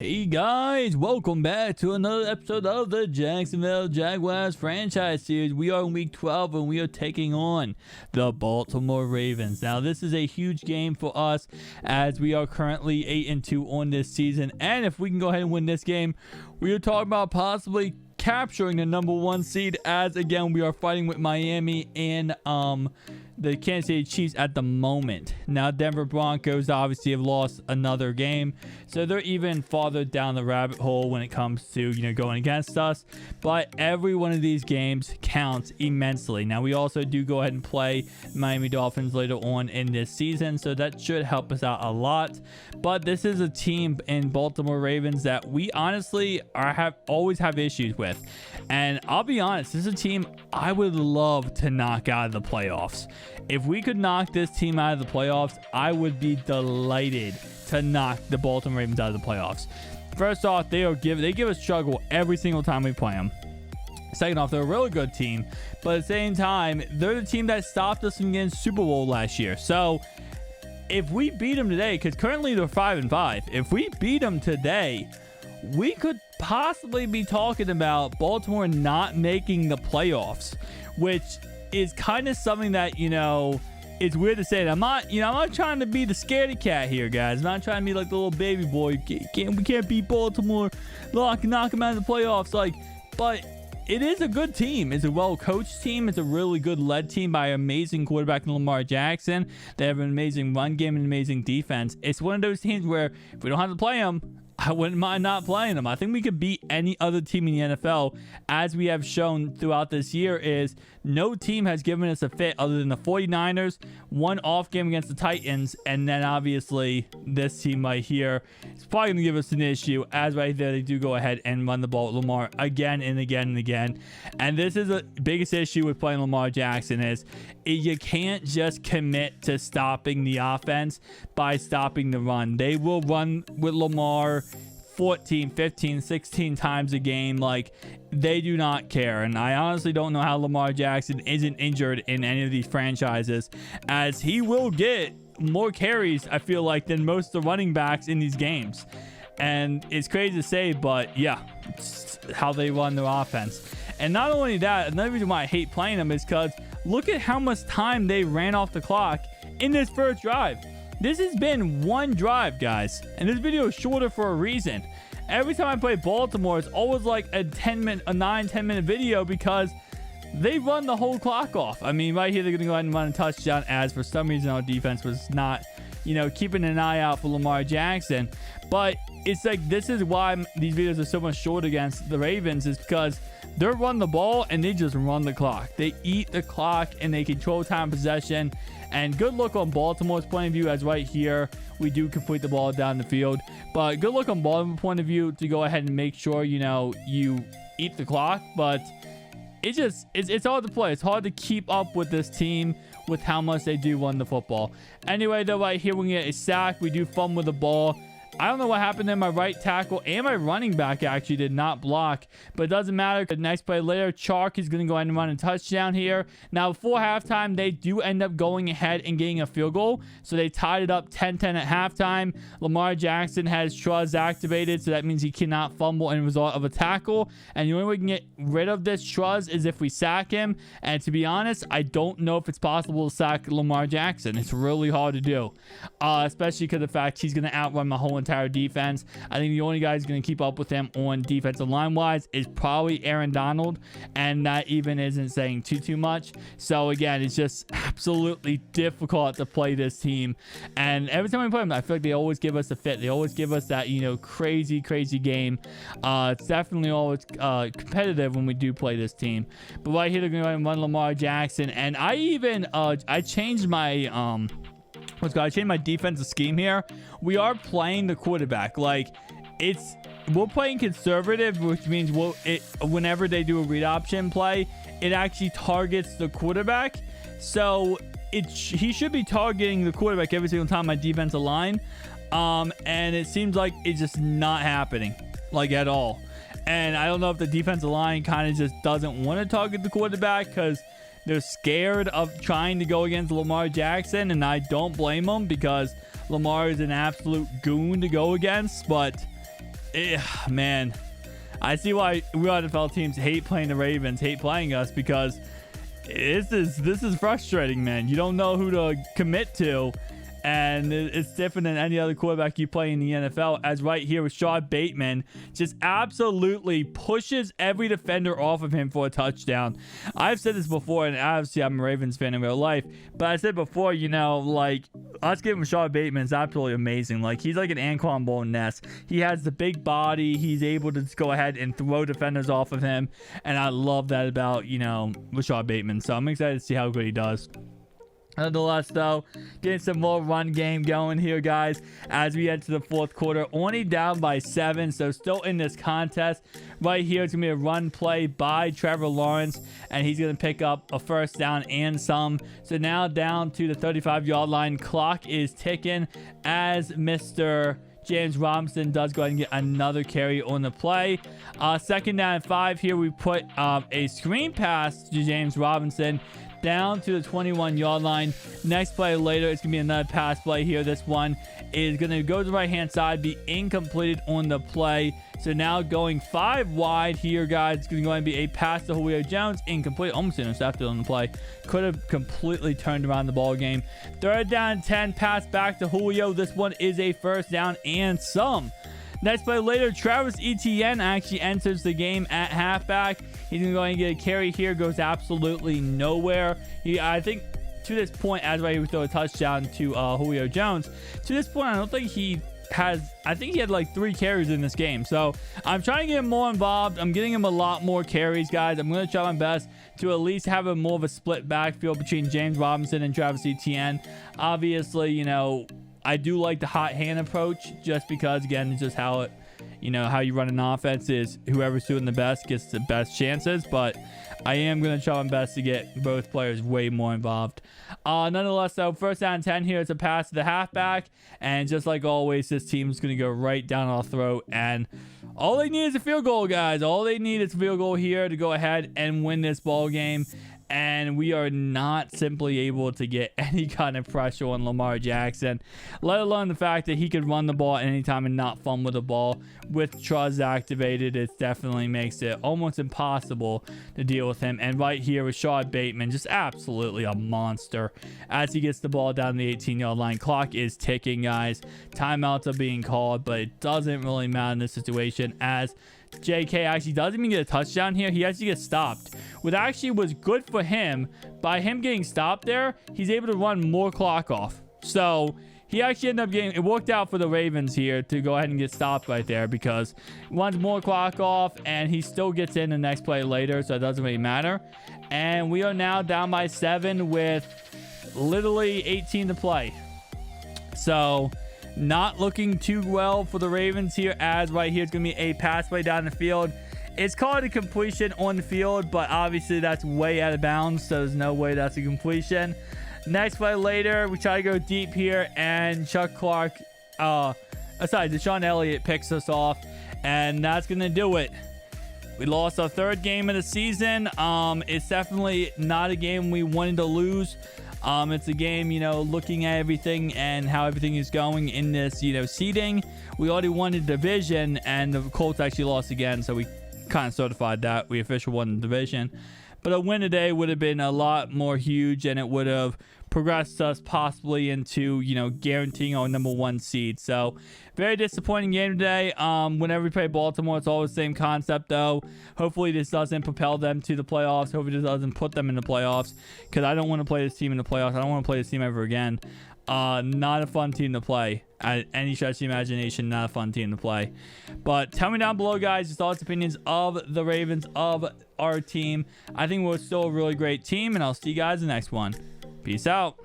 Hey guys, welcome back to another episode of the Jacksonville Jaguars franchise series. We are in week 12 and we are taking on the Baltimore Ravens. Now this is a huge game for us as we are currently 8-2 on this season, and if we can go ahead and win this game, we are talking about possibly capturing the #1 seed, as again we are fighting with Miami and the Kansas City Chiefs at the moment. Now Denver Broncos obviously have lost another game, so they're even farther down the rabbit hole when it comes to going against us. But every one of these games counts immensely. Now we also do go ahead and play Miami Dolphins later on in this season, so that should help us out a lot. But this is a team in Baltimore Ravens that we honestly always have issues with, and I'll be honest, this is a team I would love to knock out of the playoffs. If we could knock this team out of the playoffs, I would be delighted to knock the Baltimore Ravens out of the playoffs. First off, they give us struggle every single time we play them. Second off, they're a really good team, but at the same time, they're the team that stopped us from getting Super Bowl last year. So if we beat them today, because currently they're 5-5, if we beat them today, we could possibly be talking about Baltimore not making the playoffs, which is kind of something that, it's weird to say. I'm not trying to be the scaredy cat here, guys. I'm not trying to be like the little baby boy. We can't beat Baltimore. Knock them out of the playoffs. But it is a good team. It's a well-coached team. It's a really good led team by an amazing quarterback in Lamar Jackson. They have an amazing run game and amazing defense. It's one of those teams where if we don't have to play them, I wouldn't mind not playing them. I think we could beat any other team in the NFL, as we have shown throughout this year. Is no team has given us a fit other than the 49ers, one off game against the Titans, and then obviously this team right here is probably going to give us an issue, as right there they do go ahead and run the ball with Lamar again and again and again. And this is the biggest issue with playing Lamar Jackson, is you can't just commit to stopping the offense by stopping the run. They will run with Lamar 14, 15, 16 times a game. They do not care. And I honestly don't know how Lamar Jackson isn't injured in any of these franchises, as he will get more carries, I feel like, than most of the running backs in these games. And it's crazy to say, but yeah, it's how they run their offense. And not only that, another reason why I hate playing them is because look at how much time they ran off the clock in this first drive. This has been one drive, guys, and this video is shorter for a reason. Every time I play Baltimore, it's always like a 9-10 minute video, because they run the whole clock off. I mean, right here, they're going to go ahead and run a touchdown, as for some reason our defense was not, keeping an eye out for Lamar Jackson. But it's like, this is why these videos are so much short against the Ravens, is because they're running the ball and they just run the clock. They eat the clock and they control time possession. And good luck on Baltimore's point of view, as right here we do complete the ball down the field. But good luck on Baltimore's point of view to go ahead and make sure you eat the clock. But it's hard to play. It's hard to keep up with this team with how much they do run the football. Anyway, though, right here we get a sack. We do fumble with the ball. I don't know what happened there. My right tackle and my running back actually did not block, but it doesn't matter. The next play later, Chark is going to go ahead and run a touchdown here. Now, before halftime, they do end up going ahead and getting a field goal, so they tied it up 10-10 at halftime. Lamar Jackson has Truz activated, so that means he cannot fumble in result of a tackle, and the only way we can get rid of this Truz is if we sack him. And to be honest, I don't know if it's possible to sack Lamar Jackson. It's really hard to do, especially because of the fact he's going to outrun my whole entire defense. I think the only guy who's going to keep up with him on defensive line wise is probably Aaron Donald, and that even isn't saying too much. So again, it's just absolutely difficult to play this team, and every time we play them, I feel like they always give us a fit. They always give us that crazy game. It's definitely always competitive when we do play this team. But right here, they're going to run Lamar Jackson, and I even I changed my I changed my defensive scheme here. We are playing the quarterback. We're playing conservative, which means whenever they do a read option play, it actually targets the quarterback. So he should be targeting the quarterback every single time my defensive line. And it seems like it's just not happening, at all. And I don't know if the defensive line kind of just doesn't want to target the quarterback because they're scared of trying to go against Lamar Jackson, and I don't blame them because Lamar is an absolute goon to go against. But Man, I see why real NFL teams hate playing the Ravens, hate playing us, because this is frustrating, man. You don't know who to commit to, and it's different than any other quarterback you play in the NFL. As right here with Rashad Bateman, just absolutely pushes every defender off of him for a touchdown. I've said this before, and obviously I'm a Ravens fan in real life, but I said before, you know, like, us giving Rashad Bateman is absolutely amazing. Like, he's like an Anquan Boldin-esque. He has the big body. He's able to just go ahead and throw defenders off of him, and I love that about, you know, Rashad Bateman. So I'm excited to see how good he does. Nonetheless, though, getting some more run game going here, guys, as we head to the fourth quarter. Only down by 7, so still in this contest. Right here, it's going to be a run play by Trevor Lawrence, and he's going to pick up a first down and some. So now down to the 35-yard line. Clock is ticking as Mr. James Robinson does go ahead and get another carry on the play. Second down and 5 here. We put a screen pass to James Robinson down to the 21-yard line. Next play later, it's going to be another pass play here. This one is going to go to the right-hand side, be incompleted on the play. So now going 5 wide here, guys. It's going to go ahead and be a pass to Julio Jones. Incomplete. Almost intercepted on the play. Could have completely turned around the ball game. Third down and 10. Pass back to Julio. This one is a first down and some. Next play later, Travis Etienne actually enters the game at halfback. He's going to go ahead and get a carry here. Goes absolutely nowhere. I think to this point, as he would throw a touchdown to Julio Jones, to this point, I don't think he has, I think he had like 3 carries in this game. So I'm trying to get him more involved. I'm getting him a lot more carries, guys. I'm going to try my best to at least have a more of a split backfield between James Robinson and Travis Etienne. Obviously, you know, I do like the hot hand approach, just because, again, it's just how it, you know, how you run an offense is whoever's doing the best gets the best chances. But I am going to try my best to get both players way more involved. Nonetheless, though, first down and 10 here. It's a pass to the halfback. And just like always, this team is going to go right down our throat. And all they need is a field goal, guys. All they need is a field goal here to go ahead and win this ball game. And we are not simply able to get any kind of pressure on Lamar Jackson, let alone the fact that he could run the ball at any time and not fumble the ball. With Truz activated, it definitely makes it almost impossible to deal with him. And right here with Rashad Bateman, just absolutely a monster as he gets the ball down the 18-yard line. Clock is ticking, guys. Timeouts are being called, but it doesn't really matter in this situation, as JK actually doesn't even get a touchdown here. He actually gets stopped, which actually was good for him. By him getting stopped there, he's able to run more clock off. So he actually ended up getting, it worked out for the Ravens here to go ahead and get stopped right there, because he runs more clock off and he still gets in the next play later, so it doesn't really matter. And we are now down by 7 with literally 18 to play. So not looking too well for the Ravens here, as right here it's going to be a pass play down the field. It's called a completion on the field, but obviously that's way out of bounds, so there's no way that's a completion. Next play later, we try to go deep here, and Deshaun Elliott picks us off, and that's going to do it. We lost our 3rd game of the season. It's definitely not a game we wanted to lose. It's a game, you know, looking at everything and how everything is going in this, you know, seeding. We already won the division, and the Colts actually lost again, so we kind of certified that we officially won the division. But a win today would have been a lot more huge, and it would have progressed us possibly into, you know, guaranteeing our #1 seed. So very disappointing game today. Whenever we play Baltimore, it's always the same concept, though. Hopefully this doesn't propel them to the playoffs. Hopefully this doesn't put them in the playoffs, because I don't want to play this team in the playoffs. I don't want to play this team ever again. Not a fun team to play at any stretch of the imagination. Not a fun team to play. But tell me down below, guys, your thoughts, opinions of the Ravens, of our team. I think we're still a really great team, and I'll see you guys in the next one. Peace out.